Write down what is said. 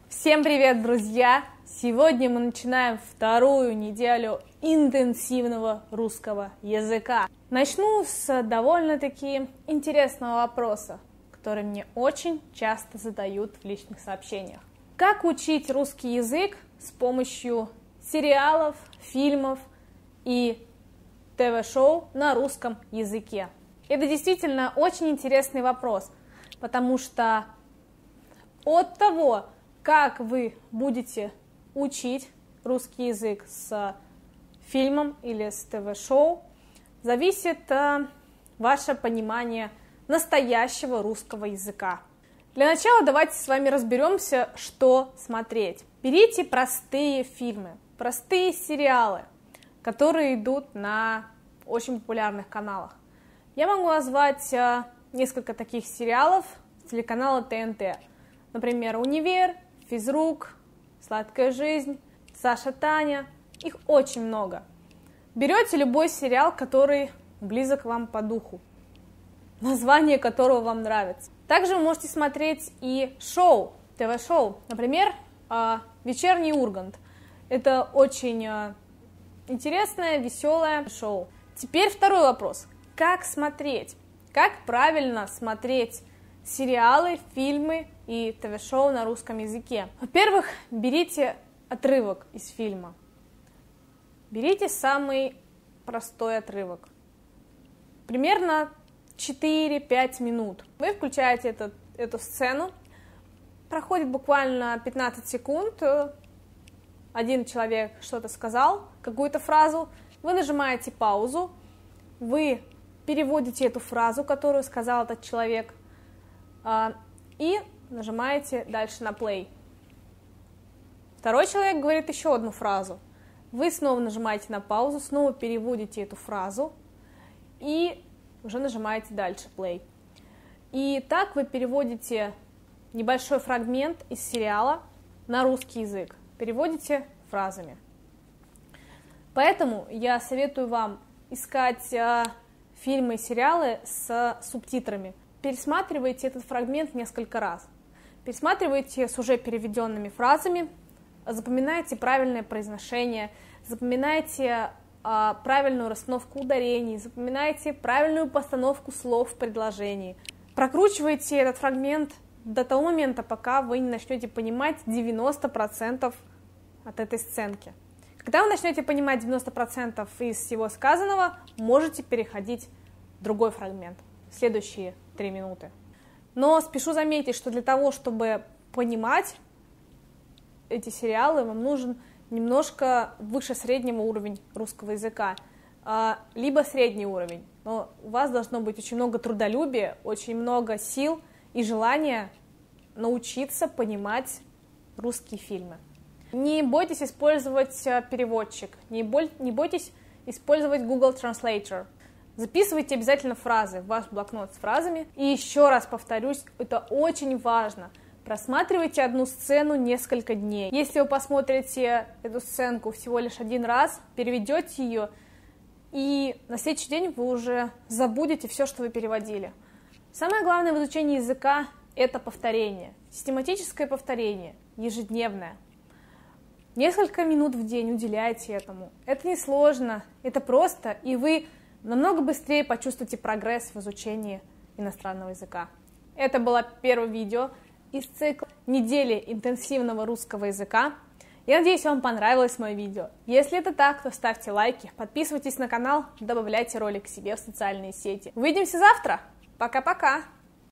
Всем привет, друзья! Сегодня мы начинаем вторую неделю интенсивного русского языка. Начну с довольно-таки интересного вопроса, который мне очень часто задают в личных сообщениях. Как учить русский язык с помощью сериалов, фильмов и ТВ-шоу на русском языке? Это действительно очень интересный вопрос, потому что от того, как вы будете учить русский язык с фильмом или с ТВ-шоу, зависит ваше понимание настоящего русского языка. Для начала давайте с вами разберемся, что смотреть. Берите простые фильмы, простые сериалы, которые идут на очень популярных каналах. Я могу назвать несколько таких сериалов с телеканала ТНТ. Например, «Универ», «Физрук», «Сладкая жизнь», «Саша Таня». Их очень много. Берете любой сериал, который близок вам по духу, название которого вам нравится. Также вы можете смотреть и шоу, ТВ-шоу. Например, «Вечерний Ургант». Это очень интересное, веселое шоу. Теперь второй вопрос. Как смотреть? Как правильно смотреть сериалы, фильмы и ТВ-шоу на русском языке? Во-первых, берите отрывок из фильма. Берите самый простой отрывок. Примерно 4-5 минут. Вы включаете эту сцену. Проходит буквально 15 секунд. Один человек что-то сказал, какую-то фразу. Вы нажимаете паузу. Вы переводите эту фразу, которую сказал этот человек, и нажимаете дальше на play. Второй человек говорит еще одну фразу. Вы снова нажимаете на паузу, снова переводите эту фразу и уже нажимаете дальше play. И так вы переводите небольшой фрагмент из сериала на русский язык. Переводите фразами. Поэтому я советую вам искать фильмы и сериалы с субтитрами. Пересматривайте этот фрагмент несколько раз. Пересматривайте с уже переведенными фразами, запоминайте правильное произношение, запоминайте правильную расстановку ударений, запоминайте правильную постановку слов в предложении. Прокручивайте этот фрагмент до того момента, пока вы не начнете понимать 90% от этой сценки. Когда вы начнете понимать 90% из всего сказанного, можете переходить в другой фрагмент, в следующие 3 минуты. Но спешу заметить, что для того, чтобы понимать эти сериалы, вам нужен немножко выше среднего уровень русского языка, либо средний уровень. Но у вас должно быть очень много трудолюбия, очень много сил и желания научиться понимать русские фильмы. Не бойтесь использовать переводчик, не бойтесь использовать Google Translator. Записывайте обязательно фразы в ваш блокнот с фразами. И еще раз повторюсь, это очень важно. Просматривайте одну сцену несколько дней. Если вы посмотрите эту сценку всего лишь один раз, переведете ее, и на следующий день вы уже забудете все, что вы переводили. Самое главное в изучении языка – это повторение. Систематическое повторение, ежедневное. Несколько минут в день уделяйте этому. Это несложно, это просто, и вы намного быстрее почувствуете прогресс в изучении иностранного языка. Это было первое видео из цикла недели интенсивного русского языка. Я надеюсь, вам понравилось мое видео. Если это так, то ставьте лайки, подписывайтесь на канал, добавляйте ролик себе в социальные сети. Увидимся завтра. Пока-пока!